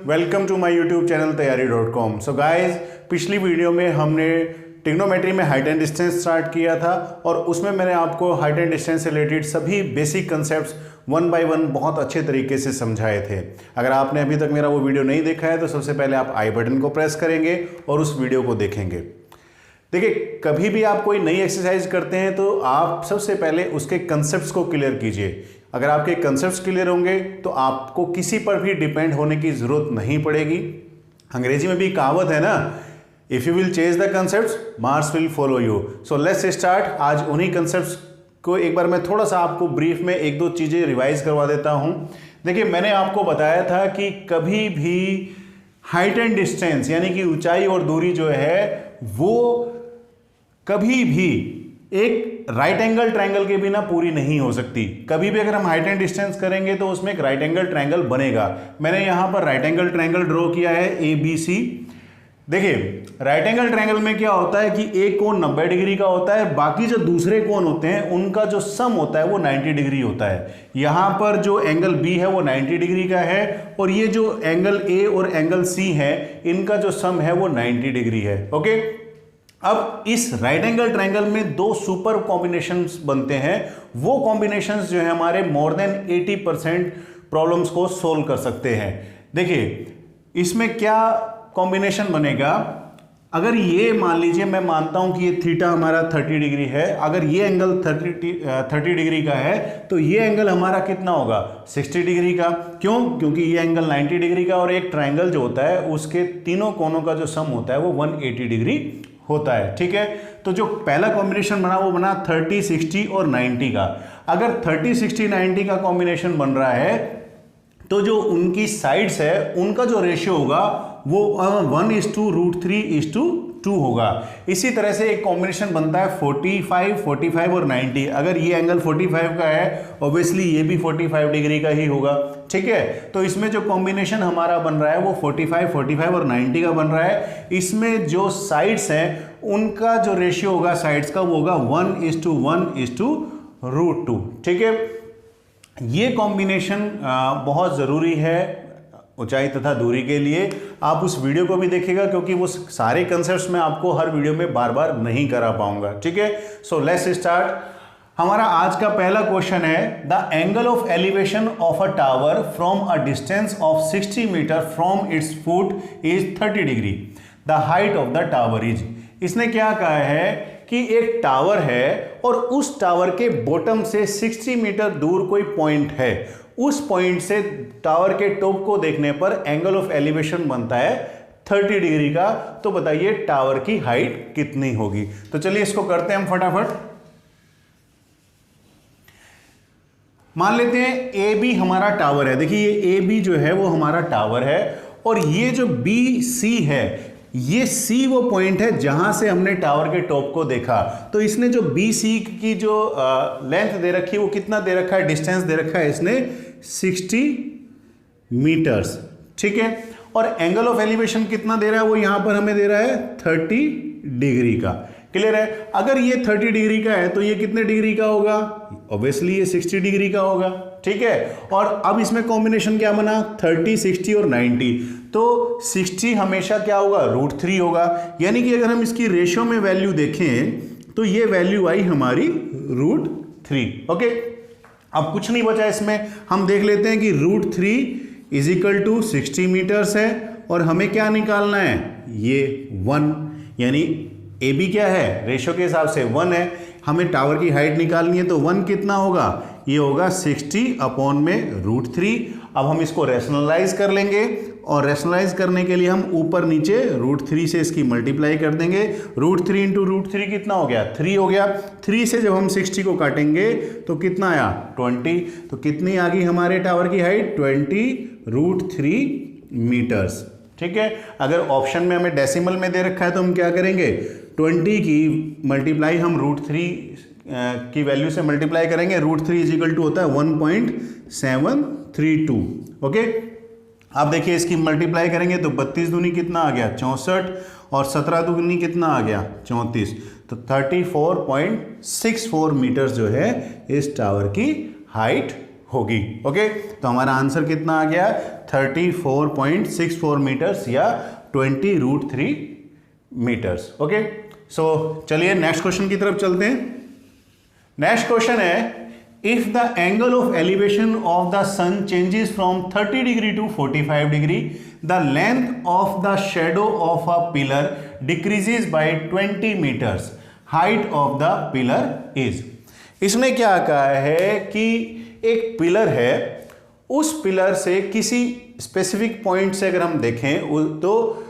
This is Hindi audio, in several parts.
Welcome to my YouTube channel तैयारी.com। सो गाइस, पिछली वीडियो में हमने ट्रिग्नोमेट्री में हाइट एंड डिस्टेंस स्टार्ट किया था और उसमें मैंने आपको हाइट एंड डिस्टेंस से रिलेटेड सभी basic concepts one by one बहुत अच्छे तरीके से समझाए थे। अगर आपने अभी तक मेरा वो वीडियो नहीं देखा है तो सबसे पहले आप आई बटन को प्रेस करेंगे और उस वीडियो को देखेंगे। देखिए, कभी भी आप कोई नई एक्सरसाइज करते हैं तो आप सबसे पहले उसके कंसेप्ट्स को क्लियर कीजिए। अगर आपके कंसेप्ट्स क्लियर होंगे तो आपको किसी पर भी डिपेंड होने की जरूरत नहीं पड़ेगी। अंग्रेजी में भी कहावत है ना, if you will chase the concepts Mars will follow you. So let's start. आज उन्हीं कंसेप्ट्स को एक बार मैं थोड़ा सा आपको ब्रीफ में एक दो चीजें रिवाइज करवा देता हूं। देखिए, मैंने आपको बताया था कि कभी भी हाइट एंड डिस्टेंस यानी कि ऊंचाई और दूरी जो है वो कभी भी एक राइट एंगल ट्रायंगल के बिना पूरी नहीं हो सकती। कभी भी अगर हम हाइट एंड डिस्टेंस करेंगे तो उसमें एक राइट एंगल ट्रायंगल बनेगा। मैंने यहां पर राइट एंगल ट्रायंगल ड्रॉ किया है ABC। देखिए, राइट एंगल ट्रायंगल में क्या होता है कि एक कोण 90 डिग्री का होता है, बाकी जो दूसरे कोण होते हैं उनका जो सम होता है वो 90 डिग्री होता है। यहां पर जो एंगल B है वो 90 डिग्री का है और ये जो एंगल A और एंगल C है इनका जो सम है वो 90 डिग्री है। ओके, अब इस राइट एंगल ट्रायंगल में दो सुपर कॉम्बिनेशंस बनते हैं। वो कॉम्बिनेशंस जो है हमारे मोर देन 80% प्रॉब्लम्स को सोल्व कर सकते हैं। देखिए, इसमें क्या कॉम्बिनेशन बनेगा। अगर ये मान लीजिए, मैं मानता हूं कि ये थीटा हमारा 30 डिग्री है, अगर ये एंगल 30 डिग्री का है तो ये एंगल हमारा कितना होगा 60 डिग्री का। क्यों? क्योंकि ये एंगल 90 डिग्री का और एक ट्रायंगल जो होता है उसके तीनों कोनों का जो सम होता है वो 180 डिग्री होता है। ठीक है, तो जो पहला कॉम्बिनेशन बना वो बना 30, 60 और 90 का। अगर 30, 60, 90 का कॉम्बिनेशन बन रहा है तो जो उनकी साइड्स है उनका जो रेशियो होगा वो 1:√3:2 होगा। इसी तरह से एक कॉम्बिनेशन बनता है 45, 45 और 90। अगर ये एंगल 45 का है ऑब्वियसली ये भी 45 डिग्री का ही होगा। ठीक है, तो इसमें जो कॉम्बिनेशन हमारा बन रहा है वो 45, 45 और 90 का बन रहा है। इसमें जो साइड्स हैं उनका जो रेशियो होगा साइड्स का वो होगा 1:1:√2। ठीक है, ये कॉम्बिनेशन बहुत ज़रूरी है ऊंचाई तथा दूरी के लिए। आप उस वीडियो को भी देखिएगा क्योंकि वो सारे कंसेप्ट्स मैं आपको हर वीडियो में बार बार नहीं करा पाऊंगा। ठीक है, सो लेट्स स्टार्ट। हमारा आज का पहला क्वेश्चन है, the angle of elevation of a tower from a distance of 60 metre from its foot is 30 degree. The height of the tower is. इसने क्या कहा है कि एक टावर है और उस टावर के बॉटम से 60 मीटर दूर कोई पॉइंट है। उस पॉइंट से टावर के टॉप को देखने पर एंगल ऑफ एलिवेशन बनता है 30 डिग्री का। तो बताइए टावर की हाइट कितनी होगी। तो चलिए इसको करते हैं हम फटाफट। मान लेते हैं AB हमारा टावर है। देखिए, ये AB जो है वो हमारा टावर है और ये जो BC है ये C वो पॉइंट है जहां से हमने टावर के टॉप को देखा। तो इसने जो BC की जो लेंथ दे रखी है वो कितना दे रखा है, डिस्टेंस दे रखा है इसने 60 मीटर्स। ठीक है, और एंगल ऑफ एलिवेशन कितना दे रहा है वो यहां पर हमें दे रहा है 30 डिग्री का। क्लियर है? अगर ये 30 डिग्री का है तो ये कितने डिग्री का होगा? ऑब्वियसली ये 60 डिग्री का होगा। ठीक है, और अब इसमें कॉम्बिनेशन क्या बना 30, 60 और 90। तो 60 हमेशा क्या होगा √3 होगा, यानी कि अगर हम इसकी रेशियो में वैल्यू देखें तो ये वैल्यू आई हमारी √3। ओके, अब कुछ नहीं बचा इसमें। हम देख लेते हैं कि √3 = 60 मीटर्स है और हमें क्या निकालना है ये 1, यानी AB क्या है रेशियो के हिसाब से 1 है। हमें टावर की हाइट निकालनी है तो 1 कितना होगा, ये होगा 60/√3। अब हम इसको रैशनलाइज कर लेंगे और रैशनलाइज करने के लिए हम ऊपर नीचे √3 से इसकी मल्टीप्लाई कर देंगे। √3 × √3 कितना हो गया 3 हो गया। 3 से जब हम 60 को काटेंगे तो कितना आया 20। तो कितनी आ गई हमारे टावर की हाइट 20√3 मीटर्स। ठीक है, अगर ऑप्शन में हमें डेसिमल में दे रखा है तो हम क्या करेंगे 20 की मल्टीप्लाई हम √3 की वैल्यू से मल्टीप्लाई करेंगे। √3 होता है 1.732। ओके, आप देखिए इसकी मल्टीप्लाई करेंगे तो 32 दूनी कितना आ गया 64 और 17 दूनी कितना आ गया 34। तो 34.64 मीटर्स जो है इस टावर की हाइट होगी। ओके, तो हमारा आंसर कितना आ गया 34.64 मीटर्स या 20√3 मीटर्स। ओके, सो चलिए नेक्स्ट क्वेश्चन की तरफ चलते हैं। नेक्स्ट क्वेश्चन है, if the angle of elevation of the sun changes from 30 degree to 45 degree, the length of the shadow of a pillar decreases by 20 metres, height of the pillar is. इसने क्या कहा है कि एक पिलर है, उस पिलर से किसी स्पेसिफिक पॉइंट से अगर हम देखें तो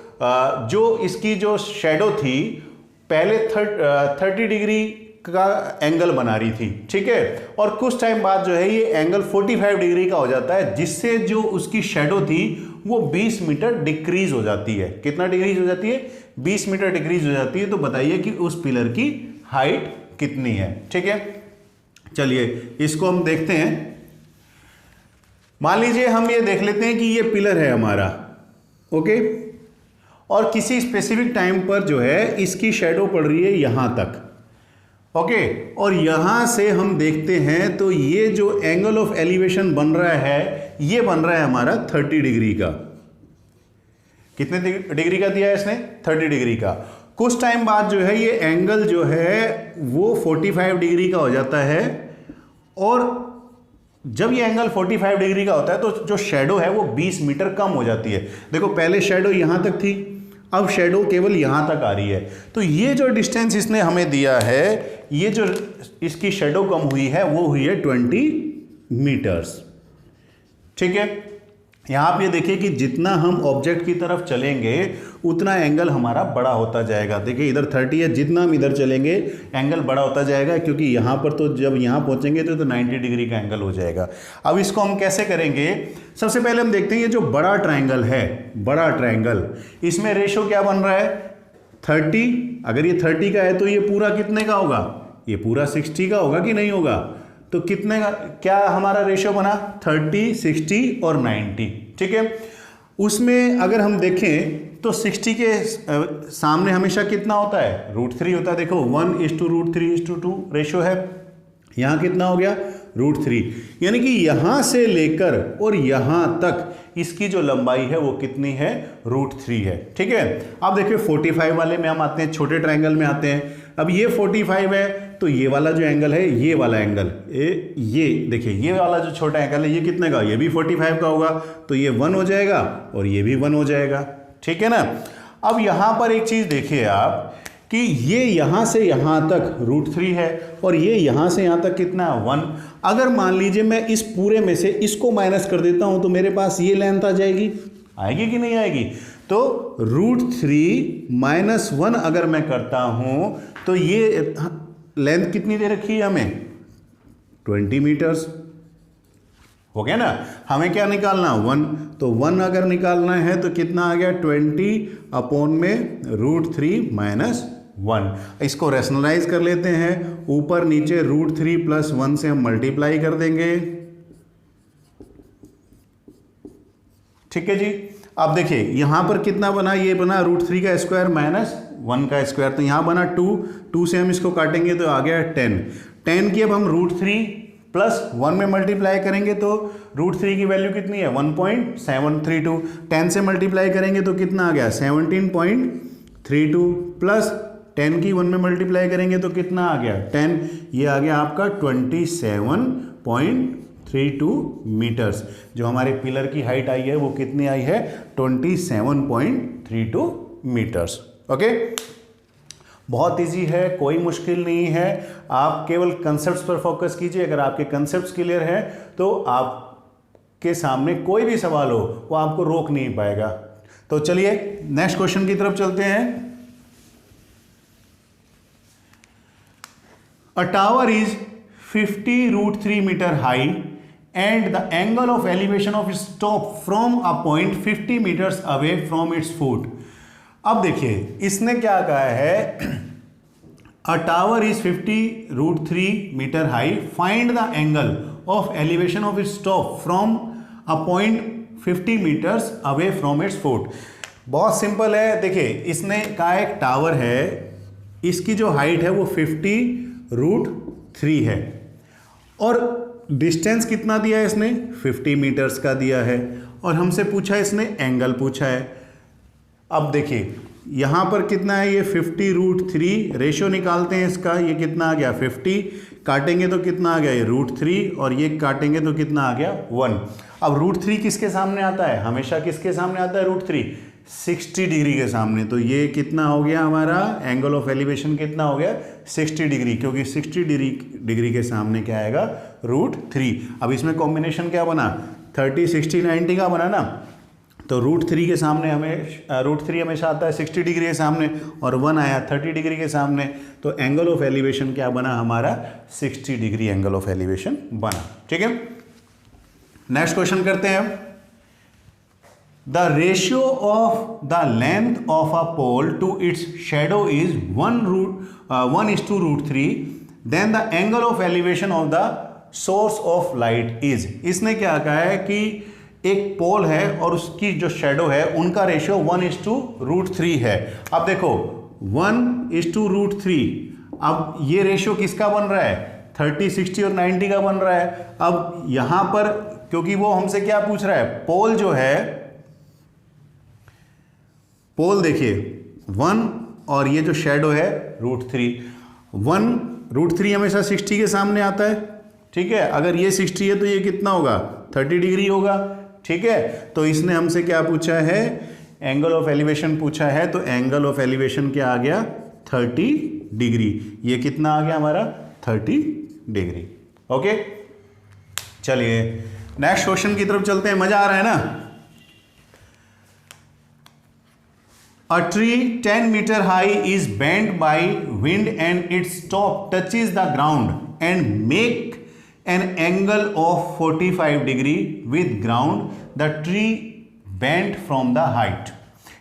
जो इसकी जो शेडो थी पहले 30 डिग्री का एंगल बना रही थी, ठीक है, और कुछ टाइम बाद जो है ये एंगल 45 डिग्री का हो जाता है, जिससे जो उसकी शेडो थी वो 20 मीटर डिक्रीज हो जाती है। कितना डिक्रीज हो जाती है? 20 मीटर डिक्रीज हो जाती है। तो बताइए कि उस पिलर की हाइट कितनी है। ठीक है, चलिए इसको हम देखते हैं। मान लीजिए हम ये देख लेते हैं कि ये पिलर है हमारा, ओके, और किसी स्पेसिफिक टाइम पर जो है इसकी शेडो पड़ रही है यहां तक, ओके, और यहां से हम देखते हैं तो ये जो एंगल ऑफ एलिवेशन बन रहा है ये बन रहा है हमारा 30 डिग्री का। कितने डिग्री का दिया है इसने? 30 डिग्री का। कुछ टाइम बाद जो है ये एंगल जो है वो 45 डिग्री का हो जाता है, और जब ये एंगल 45 डिग्री का होता है तो जो शेडो है वो 20 मीटर कम हो जाती है। देखो पहले शेडो यहां तक थी, अब शेडो केवल यहां तक आ रही है। तो ये जो डिस्टेंस इसने हमें दिया है, ये जो इसकी शेडो कम हुई है वो हुई है 20 मीटर्स। ठीक है, यहां आप ये देखिए कि जितना हम ऑब्जेक्ट की तरफ चलेंगे उतना एंगल हमारा बड़ा होता जाएगा। देखिए इधर 30 है, जितना हम इधर चलेंगे एंगल बड़ा होता जाएगा, क्योंकि यहां पर तो जब यहां पहुंचेंगे तो 90 डिग्री का एंगल हो जाएगा। अब इसको हम कैसे करेंगे? सबसे पहले हम देखते हैं ये जो बड़ा ट्रायंगल है, बड़ा ट्रायंगल, इसमें रेशो क्या बन रहा है? 30। अगर ये 30 का है तो ये पूरा कितने का होगा? ये पूरा 60 का होगा कि नहीं होगा? तो कितने का क्या हमारा रेशियो बना? 30, 60 और 90। ठीक है, उसमें अगर हम देखें तो 60 के सामने हमेशा कितना होता है? √3 होता है। देखो 1:√3:2 रेशियो है। यहां कितना हो गया? √3। यानी कि यहां से लेकर और यहां तक इसकी जो लंबाई है वो कितनी है? √3 है। ठीक है, अब देखिए 45 वाले में हम आते हैं, छोटे ट्रायंगल में आते हैं। अब ये 45 है तो ये वाला जो एंगल है, ये वाला एंगल, ये देखिए ये वाला जो छोटा एंगल है ये कितने का? ये भी 45 का होगा, तो ये 1 हो जाएगा और ये भी 1 हो जाएगा। ठीक है ना। अब यहां पर एक चीज देखिए आप कि ये यहां से यहां तक √3 है और ये यहां से यहां तक कितना? 1। अगर मान लीजिए मैं इस पूरे में से इसको माइनस कर देता हूं तो मेरे पास ये लेंथ आ जाएगी। आएगी कि नहीं आएगी? तो √3 - 1 अगर मैं करता हूं तो ये लेंथ कितनी दे रखी है हमें? 20 मीटर्स। हो गया ना। हमें क्या निकालना? 1। तो 1 अगर निकालना है तो कितना आ गया? 20/√3 - 1। इसको रैशनलाइज कर लेते हैं। ऊपर नीचे √3 + 1 से हम मल्टीप्लाई कर देंगे। ठीक है जी। अब देखिए यहां पर कितना बना? ये बना √3 का स्क्वायर - 1 का स्क्वायर, तो यहां बना 2 से हम इसको काटेंगे तो आ गया 10 की। अब हम √3 + 1 में मल्टीप्लाई करेंगे तो √3 की वैल्यू कितनी है? 1.732। 10 से मल्टीप्लाई करेंगे तो कितना आ गया? 17.32 प्लस 10 की 1 में मल्टीप्लाई करेंगे तो कितना आ गया? 10। ये आ गया आपका 27.32 मीटर्स। जो हमारे पिलर की हाइट आई है वो कितनी आई है? 27.32 मीटर्स। ओके, बहुत इजी है, कोई मुश्किल नहीं है। आप केवल कंसेप्ट्स पर फोकस कीजिए। अगर आपके कंसेप्ट्स क्लियर हैं तो आपके सामने कोई भी सवाल हो वो आपको रोक नहीं पाएगा। तो चलिए नेक्स्ट क्वेश्चन की तरफ चलते हैं। A tower is 50√3 metre high and the angle of elevation of its top from a point 50 meters away from its foot। अब देखिए इसने क्या कहा है? A tower is 50√3 metre high, find the angle of elevation of its top from a point 50 meters away from its foot। बहुत सिंपल है। देखिए इसने कहा एक टावर है, इसकी जो हाइट है वो 50√3 है, और डिस्टेंस कितना दिया है इसने, 50 मीटर्स का दिया है, और हमसे पूछा है इसने एंगल पूछा है। अब देखिए यहाँ पर कितना है, ये 50√3, रेशियो निकालते हैं इसका, ये कितना आ गया 50, काटेंगे तो कितना आ गया ये √3, और ये काटेंगे तो कितना आ गया 1। अब √3 किसके सामने आता है, हमेशा किसके सामने आता है √3, 60 डिग्री के सामने। तो ये कितना हो गया हमारा एंगल ऑफ एलिवेशन, कितना हो गया 60 डिग्री, क्योंकि 60 डिग्री के सामने क्या आएगा √3। अब इसमें कॉम्बिनेशन क्या बना, 30 60 90 का बना ना, तो √3 के सामने हमें √3 हमेशा आता है 60 डिग्री के सामने, और 1 आया 30 डिग्री के सामने, तो एंगल ऑफ एलिवेशन क्या बना हमारा 60 डिग्री एंगल ऑफ एलिवेशन बना। ठीक है, नेक्स्ट क्वेश्चन करते हैं। The ratio of the length of a pole to its shadow is 1:√3. Then the angle of elevation of the source of light is. इसने क्या कहा है कि एक पोल है और उसकी जो शेडो है उनका रेशियो 1:√3 है। अब देखो 1:√3, अब ये रेशियो किसका बन रहा है, 30 60 और 90 का बन रहा है। अब यहां पर क्योंकि वो हमसे क्या पूछ रहा है, पोल जो है, पोल देखिए 1 और ये जो शेडो है √3, 1√3 हमेशा 60 के सामने आता है। ठीक है, अगर ये 60 है तो ये कितना होगा 30 डिग्री होगा। ठीक है, तो इसने हमसे क्या पूछा है, एंगल ऑफ एलिवेशन पूछा है, तो एंगल ऑफ एलिवेशन क्या आ गया 30 डिग्री। ये कितना आ गया हमारा 30 डिग्री। ओके, चलिए नेक्स्ट क्वेश्चन की तरफ चलते हैं, मजा आ रहा है ना। A tree 10 meter high is bent by wind and its top touches the ground and make an angle of 45 degree with ground. The tree bent from the height.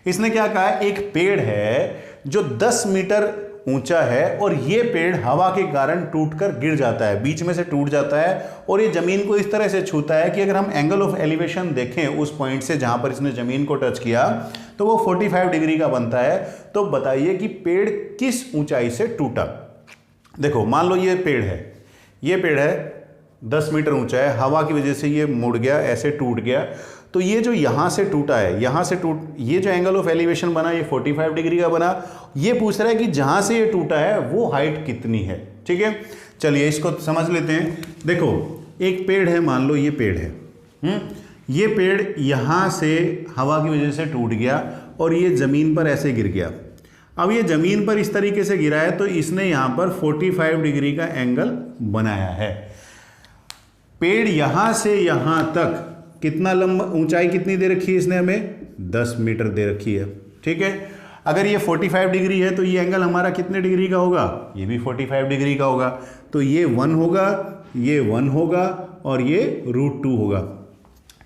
इसने क्या कहा, एक पेड़ है जो 10 मीटर ऊंचा है और ये पेड़ हवा के कारण टूटकर गिर जाता है, बीच में से टूट जाता है और ये जमीन को इस तरह से छूता है कि अगर हम एंगल ऑफ एलिवेशन देखें उस पॉइंट से जहां पर इसने जमीन को टच किया तो वो 45 डिग्री का बनता है। तो बताइए कि पेड़ किस ऊंचाई से टूटा। देखो मान लो ये पेड़ है, ये पेड़ है 10 मीटर ऊंचा है, हवा की वजह से ये मुड़ गया, ऐसे टूट गया, तो ये जो यहाँ से टूटा है, यहाँ से ये जो एंगल ऑफ एलिवेशन बना ये 45 डिग्री का बना। ये पूछ रहा है कि जहाँ से ये टूटा है वो हाइट कितनी है। ठीक है, चलिए इसको समझ लेते हैं। देखो एक पेड़ है, मान लो ये पेड़ है, ये पेड़ यहाँ से हवा की वजह से टूट गया और ये ज़मीन पर ऐसे गिर गया। अब ये ज़मीन पर इस तरीके से गिरा है तो इसने यहाँ पर 45 डिग्री का एंगल बनाया है। पेड़ यहाँ से यहाँ तक कितना लंबा, ऊंचाई कितनी दे रखी है इसने हमें 10 मीटर दे रखी है। ठीक है, अगर ये 45 डिग्री है तो ये एंगल हमारा कितने डिग्री का होगा, ये भी 45 डिग्री का होगा। तो ये 1 होगा, ये 1 होगा और ये √2 होगा।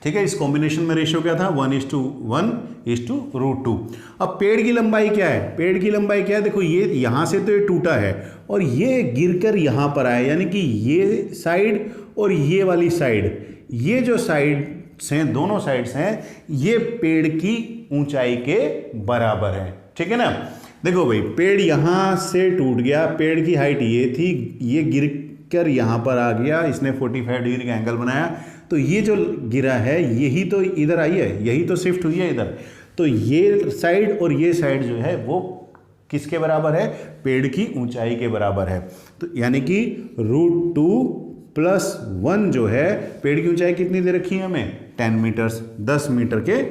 ठीक है, इस कॉम्बिनेशन में रेशियो क्या था 1:1:√2। अब पेड़ की लंबाई क्या है, पेड़ की लंबाई क्या है, देखो ये यहाँ से तो ये टूटा है और ये गिरकर यहाँ पर आया, यानी कि ये साइड और ये वाली साइड, ये जो साइड हैं दोनों साइड्स हैं, ये पेड़ की ऊंचाई के बराबर है। ठीक है ना, देखो भाई पेड़ यहाँ से टूट गया, पेड़ की हाइट ये थी, ये गिरकर यहाँ पर आ गया, इसने 45 डिग्री का एंगल बनाया, तो ये जो गिरा है यही तो इधर आई है, यही तो शिफ्ट हुई है इधर, तो ये साइड और ये साइड जो है वो किसके बराबर है, पेड़ की ऊंचाई के बराबर है। तो यानी कि √2 + 1 जो है, पेड़ की ऊंचाई कितनी दे रखी है हमें 10 मीटर्स, 10 मीटर के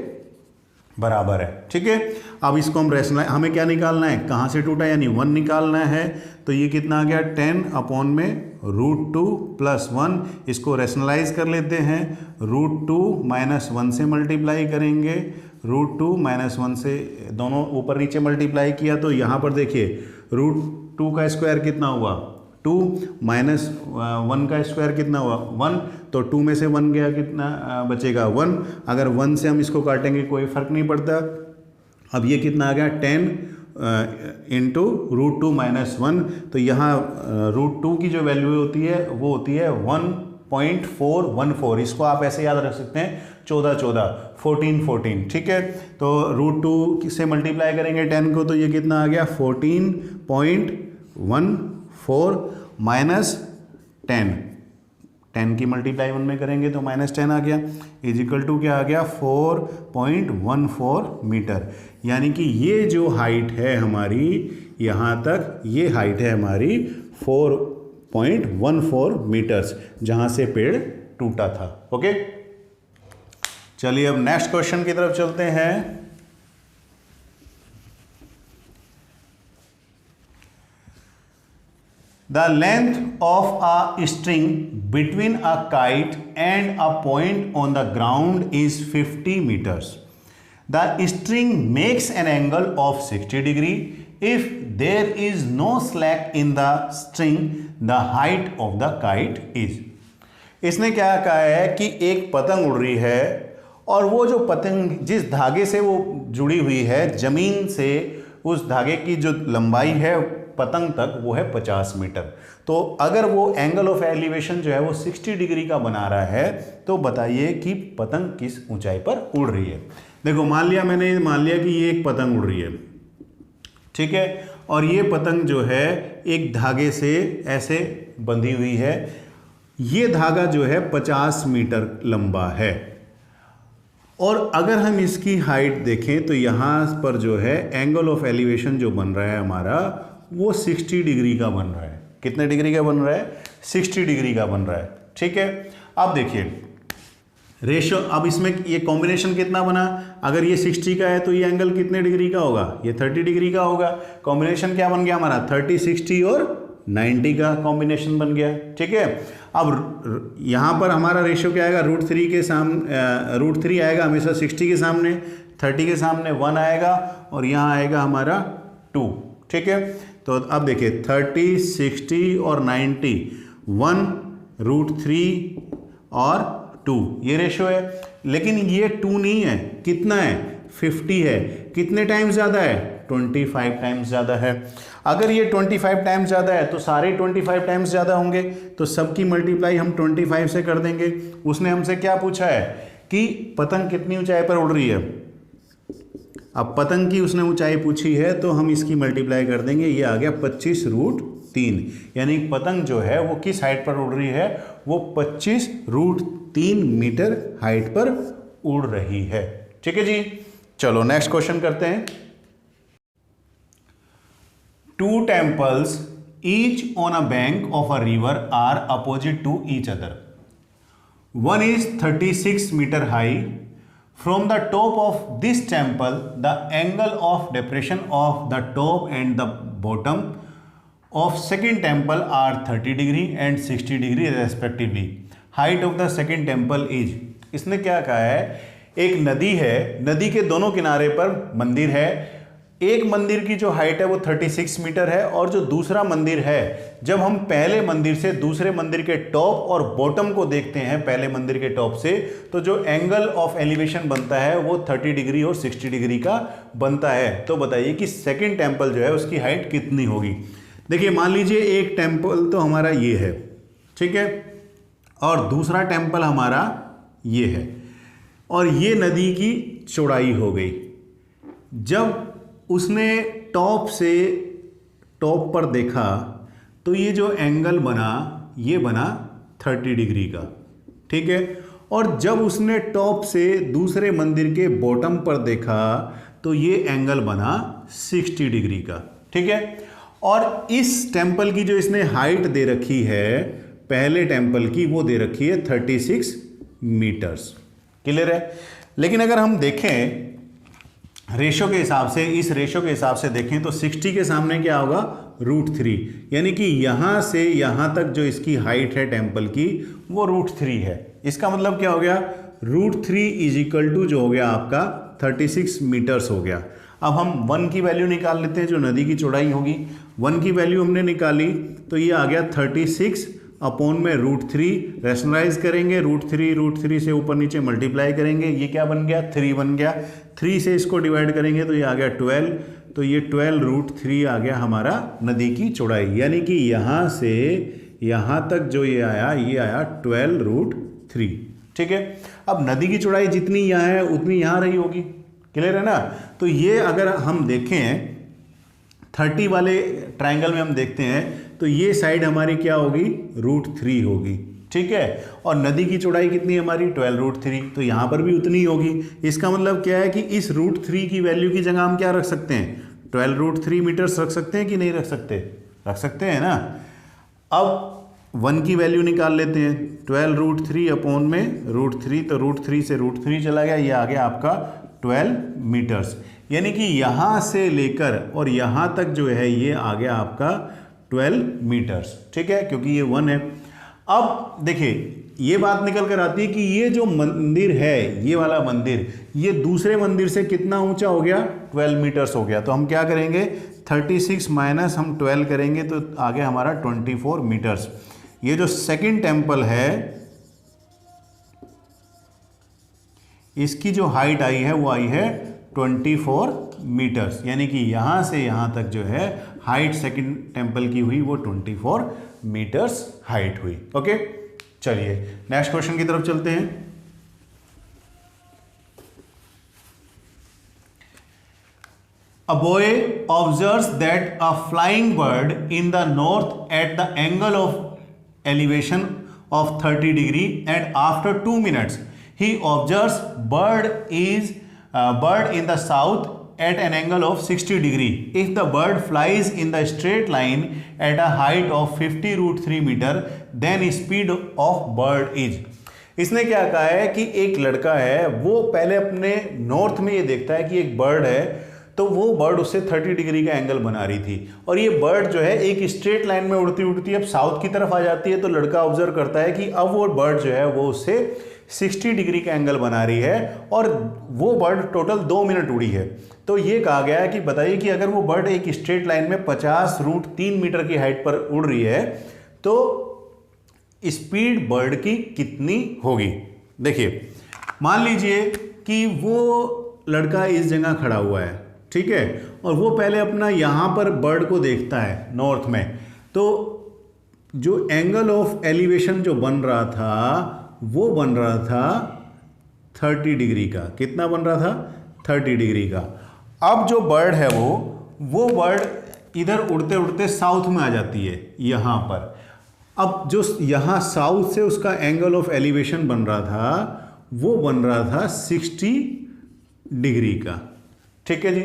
बराबर है। ठीक है, अब इसको हम रेशनलाइज, हमें क्या निकालना है, कहाँ से टूटा यानी 1 निकालना है। तो ये कितना आ गया 10/√2 + 1, इसको रेशनलाइज कर लेते हैं, √2 - 1 से मल्टीप्लाई करेंगे, √2 - 1 से दोनों ऊपर नीचे मल्टीप्लाई किया तो यहाँ पर देखिए √2 का स्क्वायर कितना हुआ 2 - 1 का स्क्वायर कितना हुआ 1, तो 2 में से 1 गया, कितना बचेगा 1। अगर 1 से हम इसको काटेंगे कोई फ़र्क नहीं पड़ता। अब ये कितना आ गया 10 × √2 - 1, तो यहाँ √2 की जो वैल्यू होती है वो होती है 1.414। इसको आप ऐसे याद रख सकते हैं 14 14 14 14। ठीक है, तो √2 से मल्टीप्लाई करेंगे 10 को तो ये कितना आ गया 14.14 - 10, 10 की मल्टीप्लाई 1 में करेंगे तो -10 आ गया, इज इक्वल टू क्या आ गया 4.14 मीटर। यानी कि ये जो हाइट है हमारी यहाँ तक, ये हाइट है हमारी 4.14 मीटर्स जहाँ से पेड़ टूटा था। ओके, चलिए अब नेक्स्ट क्वेश्चन की तरफ चलते हैं। The length of a string between a kite and a point on the ground is 50 meters. The string makes an angle of 60 degree. If there is no slack in the string, the height of the kite is. इसने क्या कहा है कि एक पतंग उड़ रही है और वो जो पतंग जिस धागे से वो जुड़ी हुई है जमीन से, उस धागे की जो लंबाई है पतंग तक वो है 50 मीटर। तो अगर वो एंगल ऑफ एलिवेशन जो है वो 60 डिग्री का बना रहा है तो बताइए कि पतंग किस ऊंचाई पर उड़ रही है। देखो मैंने मान लिया कि ये एक पतंग उड़ रही है, ठीक है, और ये पतंग जो है एक धागे से ऐसे बंधी हुई है। ये धागा जो है 50 मीटर लंबा है और अगर हम इसकी हाइट देखें तो यहाँ पर जो है एंगल ऑफ एलिवेशन जो बन रहा है हमारा वो 60 डिग्री का बन रहा है। कितने डिग्री का बन रहा है? 60 डिग्री का बन रहा है, ठीक है। अब देखिए रेशियो, अब इसमें ये कॉम्बिनेशन कितना बना, अगर ये 60 का है तो ये एंगल कितने डिग्री का होगा? ये 30 डिग्री का होगा। कॉम्बिनेशन क्या बन गया हमारा? 30, 60 और 90 का कॉम्बिनेशन बन गया, ठीक है। अब यहाँ पर हमारा रेशियो क्या आएगा? √3 के सामने, √3 आएगा हमेशा 60 के सामने, 30 के सामने 1 आएगा और यहाँ आएगा हमारा 2, ठीक है। तो अब देखिए 30, 60 और 90, 1, √3 और 2 ये रेशियो है। लेकिन ये 2 नहीं है, कितना है? 50 है। कितने टाइम्स ज़्यादा है? 25 टाइम्स ज़्यादा है। अगर ये 25 टाइम्स ज़्यादा है तो सारे 25 टाइम्स ज़्यादा होंगे, तो सबकी मल्टीप्लाई हम 25 से कर देंगे। उसने हमसे क्या पूछा है कि पतंग कितनी ऊंचाई पर उड़ रही है। अब पतंग की उसने ऊंचाई पूछी है तो हम इसकी मल्टीप्लाई कर देंगे, ये आ गया 25√3। यानी पतंग जो है वो किस हाइट पर उड़ रही है? वो 25√3 मीटर हाइट पर उड़ रही है, ठीक है जी। चलो नेक्स्ट क्वेश्चन करते हैं। 2 temples each on a bank of a river are opposite to each other. One is 36 meter high. From the top of this temple, the angle of depression of the top and the bottom of second temple are 30 degree and 60 degree respectively. Height of the second temple is. इसने क्या कहा है? एक नदी है, नदी के दोनों किनारे पर मंदिर है। एक मंदिर की जो हाइट है वो 36 मीटर है और जो दूसरा मंदिर है, जब हम पहले मंदिर से दूसरे मंदिर के टॉप और बॉटम को देखते हैं, पहले मंदिर के टॉप से, तो जो एंगल ऑफ एलिवेशन बनता है वो 30 डिग्री और 60 डिग्री का बनता है। तो बताइए कि सेकंड टेम्पल जो है उसकी हाइट कितनी होगी। देखिए मान लीजिए एक टेम्पल तो हमारा ये है, ठीक है, और दूसरा टेम्पल हमारा ये है और ये नदी की चौड़ाई हो गई। जब उसने टॉप से टॉप पर देखा तो ये जो एंगल बना ये बना 30 डिग्री का, ठीक है। और जब उसने टॉप से दूसरे मंदिर के बॉटम पर देखा तो ये एंगल बना 60 डिग्री का, ठीक है। और इस टेम्पल की जो इसने हाइट दे रखी है पहले टेम्पल की, वो दे रखी है 36 मीटर्स। क्लियर है। लेकिन अगर हम देखें रेशो के हिसाब से, इस रेशो के हिसाब से देखें तो 60 के सामने क्या होगा? √3। यानी कि यहाँ से यहाँ तक जो इसकी हाइट है टेम्पल की वो √3 है। इसका मतलब क्या हो गया? √3 इज इक्वल टू जो हो गया आपका 36 मीटर्स हो गया। अब हम 1 की वैल्यू निकाल लेते हैं, जो नदी की चौड़ाई होगी। 1 की वैल्यू हमने निकाली तो ये आ गया 36 अपॉन में √3। रैशनलाइज करेंगे, √3 से ऊपर नीचे मल्टीप्लाई करेंगे, ये क्या बन गया? 3 बन गया। 3 से इसको डिवाइड करेंगे तो ये आ गया 12, तो ये 12√3 आ गया हमारा नदी की चौड़ाई। यानी कि यहाँ से यहाँ तक जो ये आया 12√3, ठीक है। अब नदी की चौड़ाई जितनी यहाँ है उतनी यहाँ रही होगी। क्लियर है ना। तो ये अगर हम देखें 30 वाले ट्रायंगल में हम देखते हैं तो ये साइड हमारी क्या होगी? √3 होगी, ठीक है। और नदी की चौड़ाई कितनी है हमारी 12√3, तो यहाँ पर भी उतनी ही होगी। इसका मतलब क्या है कि इस √3 की वैल्यू की जगह हम क्या रख सकते हैं, 12√3 मीटर्स रख सकते हैं कि नहीं रख सकते, रख सकते हैं ना। अब 1 की वैल्यू निकाल लेते हैं, 12√3 अपॉन में √3, तो √3 से √3 चला गया, ये आ गया आपका 12 मीटर्स। यानी कि यहाँ से लेकर और यहाँ तक जो है ये आ गया आपका 12 मीटर्स, ठीक है, क्योंकि ये 1 है। अब देखिए ये बात निकल कर आती है कि ये जो मंदिर है, ये वाला मंदिर, ये दूसरे मंदिर से कितना ऊंचा हो गया, 12 मीटर्स हो गया। तो हम क्या करेंगे, 36 माइनस हम 12 करेंगे तो आ गया हमारा 24 मीटर्स। ये जो सेकंड टेम्पल है इसकी जो हाइट आई है वो आई है 24 मीटर्स, यानी कि यहां से यहां तक जो है हाइट सेकंड टेम्पल की हुई वो 24 मीटर्स हाइट हुई। ओके, चलिए नेक्स्ट क्वेश्चन की तरफ चलते हैं। A boy observes that a flying bird in the north at the angle of elevation of 30 degree, and after 2 minutes he observes bird in the south at an angle of 60 degree. If the bird flies in the straight line at a height of 50√3 meter, then speed of bird is. इसने क्या कहा है कि एक लड़का है वो पहले अपने नॉर्थ में ये देखता है कि एक बर्ड है, तो वो बर्ड उससे 30 डिग्री का एंगल बना रही थी, और ये बर्ड जो है एक स्ट्रेट लाइन में उड़ती उड़ती अब साउथ की तरफ आ जाती है। तो लड़का ऑब्जर्व करता है कि अब वो बर्ड जो है वो उससे 60 डिग्री का एंगल बना रही है, और वो बर्ड टोटल 2 मिनट उड़ी है। तो ये कहा गया है कि बताइए कि अगर वो बर्ड एक स्ट्रेट लाइन में 50√3 मीटर की हाइट पर उड़ रही है तो स्पीड बर्ड की कितनी होगी। देखिए मान लीजिए कि वो लड़का इस जगह खड़ा हुआ है, ठीक है, और वो पहले अपना यहाँ पर बर्ड को देखता है नॉर्थ में, तो जो एंगल ऑफ एलिवेशन जो बन रहा था वो बन रहा था 30 डिग्री का। कितना बन रहा था, 30 डिग्री का। अब जो बर्ड है वो बर्ड इधर उड़ते उड़ते साउथ में आ जाती है यहाँ पर। अब जो यहाँ साउथ से उसका एंगल ऑफ एलिवेशन बन रहा था वो बन रहा था 60 डिग्री का, ठीक है जी।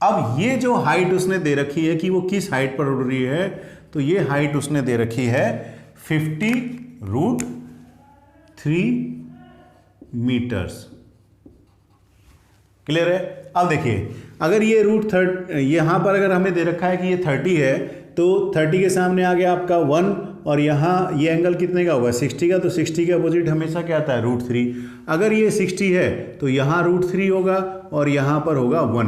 अब ये जो हाइट उसने दे रखी है कि वो किस हाइट पर उड़ रही है, तो ये हाइट उसने दे रखी है 50√3 मीटर्स। क्लियर है। अब देखिए अगर ये √30 यहां पर अगर हमें दे रखा है कि ये 30 है, तो 30 के सामने आ गया आपका 1, और यहाँ ये एंगल कितने का होगा, 60 का। तो 60 के अपोजिट हमेशा क्या आता है, √3। अगर ये 60 है तो यहाँ √3 होगा और यहाँ पर होगा 1।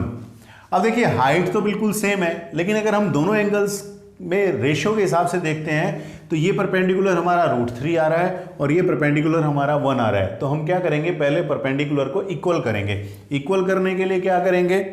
अब देखिए हाइट तो बिल्कुल सेम है, लेकिन अगर हम दोनों एंगल्स में रेशियो के हिसाब से देखते हैं तो ये परपेंडिकुलर हमारा √3 आ रहा है और ये परपेंडिकुलर हमारा 1 आ रहा है। तो हम क्या करेंगे, पहले परपेंडिकुलर को इक्वल करेंगे। इक्वल करने के लिए क्या करेंगे,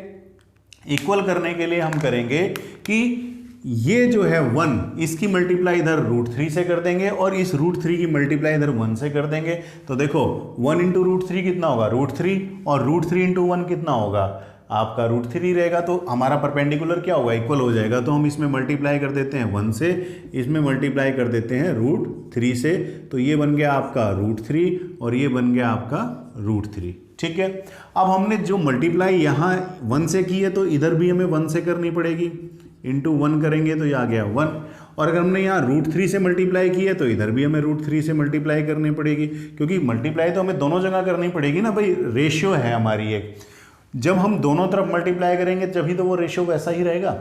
इक्वल करने के लिए हम करेंगे कि ये जो है 1, इसकी मल्टीप्लाई इधर √3 से कर देंगे और इस √3 की मल्टीप्लाई इधर 1 से कर देंगे। तो देखो 1 × √3 कितना होगा, √3, और √3 × 1 कितना होगा, आपका √3 रहेगा। तो हमारा परपेंडिकुलर क्या होगा, इक्वल हो जाएगा। तो हम इसमें मल्टीप्लाई कर देते हैं 1 से, इसमें मल्टीप्लाई कर देते हैं √3 से। तो ये बन गया आपका √3 और ये बन गया आपका √3, ठीक है। अब हमने जो मल्टीप्लाई यहाँ 1 से की है तो इधर भी हमें 1 से करनी पड़ेगी, इंटू 1 करेंगे तो ये आ गया 1। और अगर हमने यहाँ √3 से मल्टीप्लाई की है तो इधर भी हमें √3 से मल्टीप्लाई करनी पड़ेगी, क्योंकि मल्टीप्लाई तो हमें दोनों जगह करनी पड़ेगी ना भाई, रेशियो है हमारी एक। जब हम दोनों तरफ मल्टीप्लाई करेंगे तभी तो वो रेशियो वैसा ही रहेगा,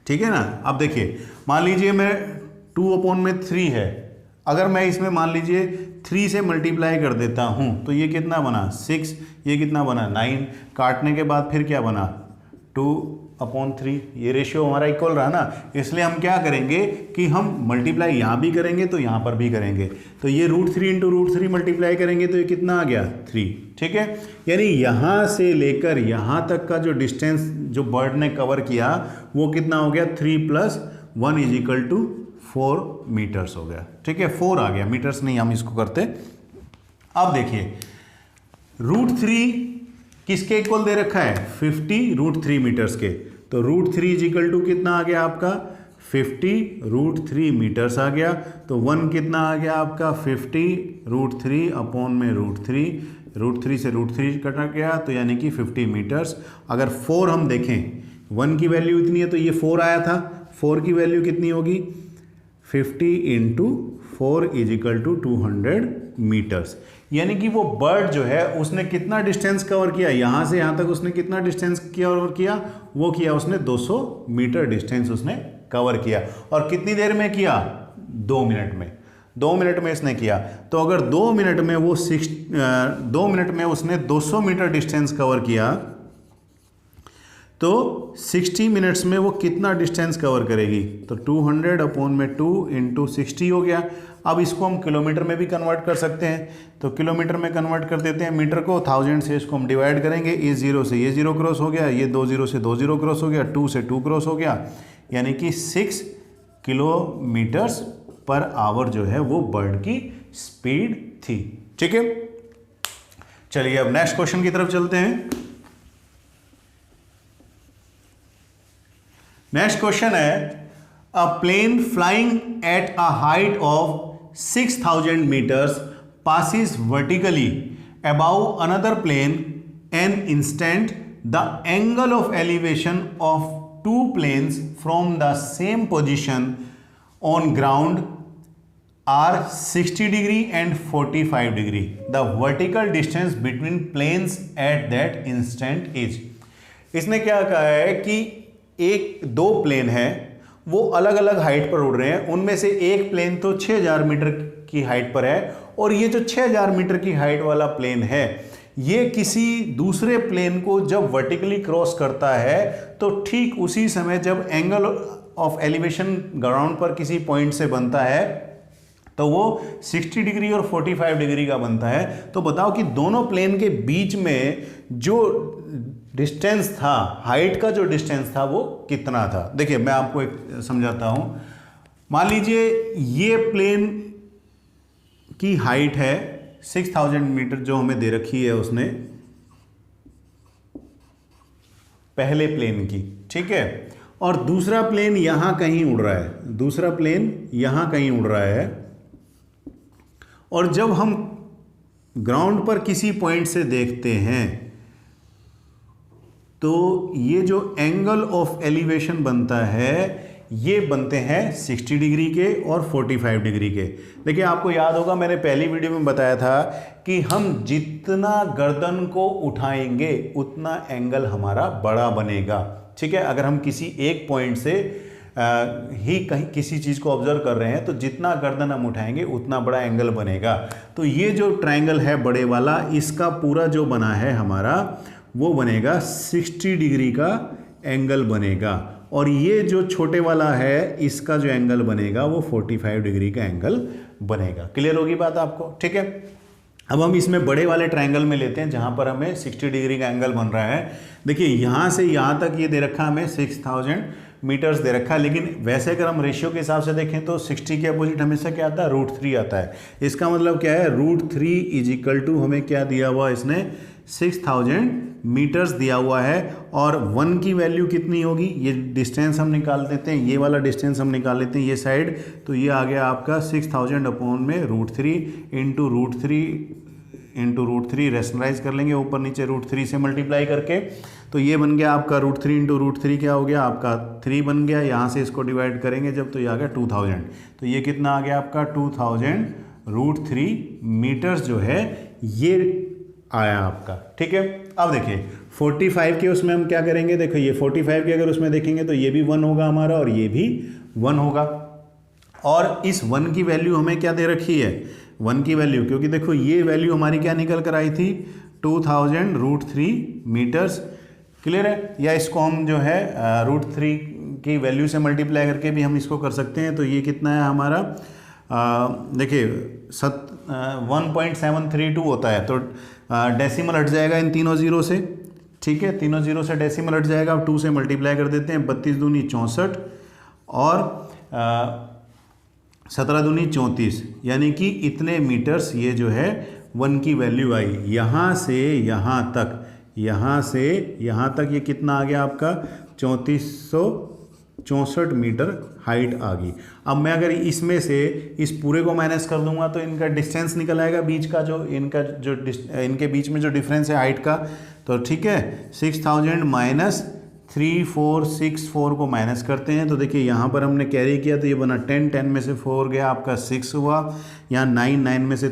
ठीक है ना। अब देखिए मान लीजिए मैं 2/3 है, अगर मैं इसमें मान लीजिए 3 से मल्टीप्लाई कर देता हूँ तो ये कितना बना 6, ये कितना बना 9, काटने के बाद फिर क्या बना 2/3। ये रेशियो हमारा इक्वल रहा ना, इसलिए हम क्या करेंगे कि हम मल्टीप्लाई यहाँ भी करेंगे तो यहाँ पर भी करेंगे। तो ये √3 × √3 मल्टीप्लाई करेंगे तो ये कितना आ गया 3, ठीक है। यानी यहाँ से लेकर यहाँ तक का जो डिस्टेंस जो बर्ड ने कवर किया वो कितना हो गया 3 + 1 = 4 मीटर्स हो गया, ठीक है। 4 आ गया, मीटर्स नहीं हम इसको करते। अब देखिए √3 किसके इक्वल दे रखा है, 50√3 मीटर्स के। तो √3 = कितना आ गया आपका 50√3 मीटर्स आ गया। तो 1 कितना आ गया आपका 50√3 अपॉन में √3 से √3 कटा गया, तो यानी कि 50 मीटर्स। अगर 4 हम देखें, 1 की वैल्यू इतनी है तो ये 4 आया था, 4 की वैल्यू कितनी होगी 50 × 4 = 200 मीटर्स। यानी कि वो बर्ड जो है उसने कितना डिस्टेंस कवर किया, यहाँ से यहाँ तक उसने कितना डिस्टेंस कवर किया, वो किया उसने 200 मीटर डिस्टेंस उसने कवर किया। और कितनी देर में किया 2 मिनट में, 2 मिनट में इसने किया। तो अगर 2 मिनट में वो 2 मिनट में उसने 200 मीटर डिस्टेंस कवर किया तो 60 मिनट्स में वो कितना डिस्टेंस कवर करेगी, तो 200 अपॉन में 2 × 60 हो गया। अब इसको हम किलोमीटर में भी कन्वर्ट कर सकते हैं, तो किलोमीटर में कन्वर्ट कर देते हैं मीटर को। 1000 से इसको हम डिवाइड करेंगे, इस 0 से ये 0 क्रॉस हो गया, ये 2 0 से 2 0 क्रॉस हो गया, 2 से 2 क्रॉस हो गया, यानी कि 6 किलोमीटर्स पर आवर जो है वो बर्ड की स्पीड थी। ठीक है, चलिए अब नेक्स्ट क्वेश्चन की तरफ चलते हैं। नेक्स्ट क्वेश्चन है, a plane flying at a height of 6000 meters passes vertically above another plane an instant. The angle of elevation of two planes from the same position on ground are 60 degree and 45 degree. The vertical distance between planes at that instant is. इसने क्या कहा है कि दो प्लेन है, वो अलग अलग हाइट पर उड़ रहे हैं। उनमें से एक प्लेन तो 6000 मीटर की हाइट पर है, और ये जो 6000 मीटर की हाइट वाला प्लेन है ये किसी दूसरे प्लेन को जब वर्टिकली क्रॉस करता है तो ठीक उसी समय जब एंगल ऑफ एलिवेशन ग्राउंड पर किसी पॉइंट से बनता है तो वो 60 डिग्री और 45 डिग्री का बनता है। तो बताओ कि दोनों प्लेन के बीच में जो डिस्टेंस था, हाइट का जो डिस्टेंस था वो कितना था। देखिए मैं आपको एक समझाता हूं। मान लीजिए ये प्लेन की हाइट है 6000 मीटर जो हमें दे रखी है उसने पहले प्लेन की, ठीक है, और दूसरा प्लेन यहां कहीं उड़ रहा है, दूसरा प्लेन यहां कहीं उड़ रहा है। और जब हम ग्राउंड पर किसी पॉइंट से देखते हैं तो ये जो एंगल ऑफ एलिवेशन बनता है ये बनते हैं 60 डिग्री के और 45 डिग्री के। देखिए आपको याद होगा मैंने पहली वीडियो में बताया था कि हम जितना गर्दन को उठाएंगे उतना एंगल हमारा बड़ा बनेगा। ठीक है, अगर हम किसी एक पॉइंट से ही कहीं किसी चीज़ को ऑब्जर्व कर रहे हैं तो जितना गर्दन हम उठाएंगे उतना बड़ा एंगल बनेगा। तो ये जो ट्रायंगल है बड़े वाला, इसका पूरा जो बना है हमारा वो बनेगा 60 डिग्री का एंगल बनेगा, और ये जो छोटे वाला है इसका जो एंगल बनेगा वो 45 डिग्री का एंगल बनेगा। क्लियर होगी बात आपको? ठीक है, अब हम इसमें बड़े वाले ट्रायंगल में लेते हैं जहां पर हमें 60 डिग्री का एंगल बन रहा है। देखिए यहां से यहां तक ये दे रखा हमें 6000 मीटर्स दे रखा है, लेकिन वैसे अगर हम रेशियो के हिसाब से देखें तो 60 के अपोजिट हमेशा क्या आता है, √3 आता है। इसका मतलब क्या है, √3 = हमें क्या दिया हुआ इसने 6000 मीटर्स दिया हुआ है, और 1 की वैल्यू कितनी होगी, ये डिस्टेंस हम निकाल देते हैं, ये वाला डिस्टेंस हम निकाल लेते हैं ये साइड, तो ये आ गया आपका 6000 अपॉन में √3 इंटू √3 रेशनलाइज कर लेंगे ऊपर नीचे √3 से मल्टीप्लाई करके, तो ये बन गया आपका √3 इंटू √3 क्या हो गया आपका 3 बन गया। यहाँ से इसको डिवाइड करेंगे जब तो ये आ गया 2000, तो ये कितना आ गया आपका 2000 √3 मीटर्स जो है ये आया आपका। ठीक है, अब देखिए 45 के उसमें हम क्या करेंगे, देखो ये 45 के अगर उसमें देखेंगे तो ये भी 1 होगा हमारा और ये भी 1 होगा, और इस 1 की वैल्यू हमें क्या दे रखी है, 1 की वैल्यू, क्योंकि देखो ये वैल्यू हमारी क्या निकल कर आई थी 2000 √3 मीटर्स। क्लियर है, या इसको हम जो है √3 की वैल्यू से मल्टीप्लाई करके भी हम इसको कर सकते हैं। तो ये कितना है हमारा, देखिए 1.732 होता है, तो डेसिमल हट जाएगा इन तीनों जीरो से। ठीक है, तीनों जीरो से डेसिमल हट जाएगा, अब 2 से मल्टीप्लाई कर देते हैं, 32 दूनी 64 और 17 दूनी 34, यानी कि इतने मीटर्स ये जो है 1 की वैल्यू आई। यहाँ से यहाँ तक, यहाँ से यहाँ तक ये कितना आ गया आपका 64 मीटर हाइट आ गई। अब मैं अगर इसमें से इस पूरे को माइनस कर दूंगा तो इनका डिस्टेंस निकल आएगा, बीच का जो इनके बीच में जो डिफरेंस है हाइट का। तो ठीक है, 6000 माइनस 3464 को माइनस करते हैं तो देखिए यहाँ पर हमने कैरी किया तो ये बना 10, 10 में से 4 गया आपका 6 हुआ, यहाँ 9, 9 में से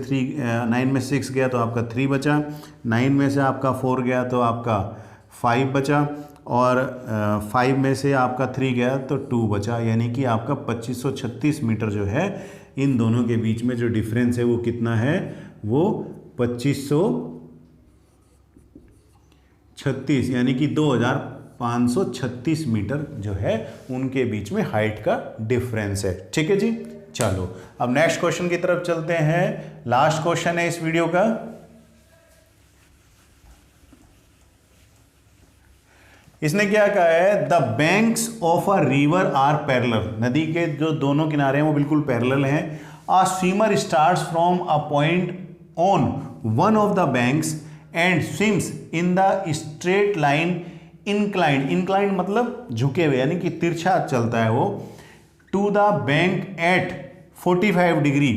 9 में 6 गया तो आपका 3 बचा, 9 में से आपका 4 गया तो आपका 5 बचा, और 5 में से आपका 3 गया तो 2 बचा, यानी कि आपका 2536 मीटर जो है इन दोनों के बीच में जो डिफरेंस है वो कितना है, वो 2536 यानी कि 2536 मीटर जो है उनके बीच में हाइट का डिफरेंस है। ठीक है जी, चलो अब नेक्स्ट क्वेश्चन की तरफ चलते हैं। लास्ट क्वेश्चन है इस वीडियो का। इसने क्या कहा है, the banks of a river are parallel, नदी के जो दोनों किनारे हैं वो बिल्कुल पैरेलल हैं। A swimmer starts from a point on one of the banks and swims in the straight line inclined, inclined मतलब झुके हुए यानी कि तिरछा चलता है वो, to the bank at 45 degree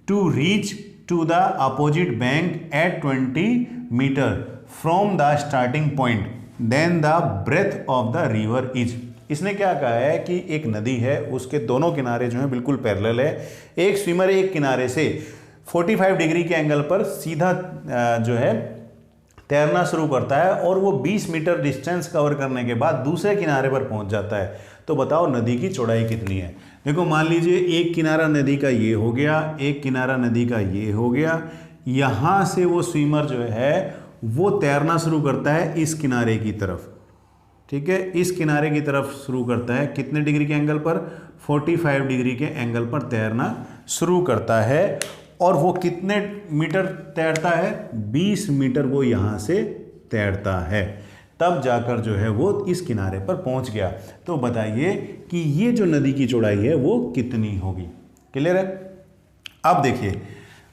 to reach to the opposite bank at 20 metre from the starting point, then the breadth of the river is. इसने क्या कहा है कि एक नदी है, उसके दोनों किनारे जो है बिल्कुल पैरेलल है। एक स्विमर एक किनारे से 45 डिग्री के एंगल पर सीधा जो है तैरना शुरू करता है और वो 20 मीटर डिस्टेंस कवर करने के बाद दूसरे किनारे पर पहुंच जाता है। तो बताओ नदी की चौड़ाई कितनी है। देखो मान लीजिए एक किनारा नदी का ये हो गया, एक किनारा नदी का ये हो गया, यहाँ से वो स्विमर जो है वो तैरना शुरू करता है इस किनारे की तरफ। ठीक है, इस किनारे की तरफ शुरू करता है, कितने डिग्री के एंगल पर, 45 डिग्री के एंगल पर तैरना शुरू करता है। और वो कितने मीटर तैरता है, 20 मीटर वो यहाँ से तैरता है, तब जाकर जो है वो इस किनारे पर पहुँच गया। तो बताइए कि ये जो नदी की चौड़ाई है वो कितनी होगी। क्लियर है। अब देखिए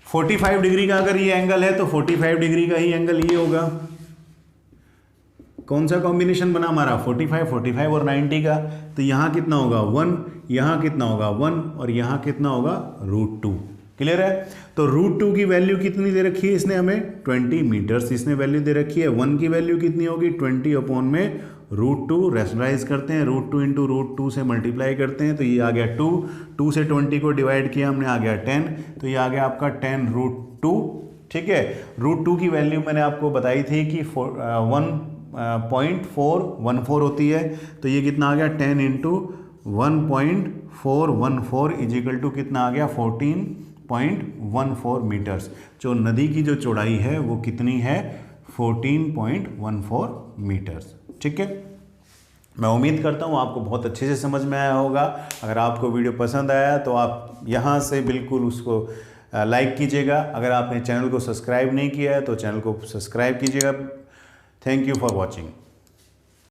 45 डिग्री का अगर ये एंगल है तो 45 डिग्री का ही एंगल ये होगा। कौन सा कॉम्बिनेशन बना हमारा, 45, 45 और 90 का। तो यहाँ कितना होगा 1, यहाँ कितना होगा 1 और यहाँ कितना होगा √2। क्लियर है। तो √2 की वैल्यू कितनी दे रखी है इसने हमें, 20 मीटर्स इसने वैल्यू दे रखी है। 1 की वैल्यू कितनी होगी, 20 अपॉन में √2, रेशनलाइज करते हैं, √2 इंटू √2 से मल्टीप्लाई करते हैं तो ये आ गया 2, 2 से 20 को डिवाइड किया हमने, आ गया 10, तो ये आ गया आपका 10√2। ठीक है, √2 की वैल्यू मैंने आपको बताई थी कि 1.414 होती है, तो ये कितना आ गया 10 इंटू 1.414 इजिकल टू कितना आ गया 14.14 मीटर्स। जो नदी की जो चौड़ाई है वो कितनी है, 14.14 मीटर्स। ठीक है, मैं उम्मीद करता हूँ आपको बहुत अच्छे से समझ में आया होगा। अगर आपको वीडियो पसंद आया तो आप यहाँ से बिल्कुल उसको लाइक कीजिएगा। अगर आपने चैनल को सब्सक्राइब नहीं किया है तो चैनल को सब्सक्राइब कीजिएगा। Thank you for watching.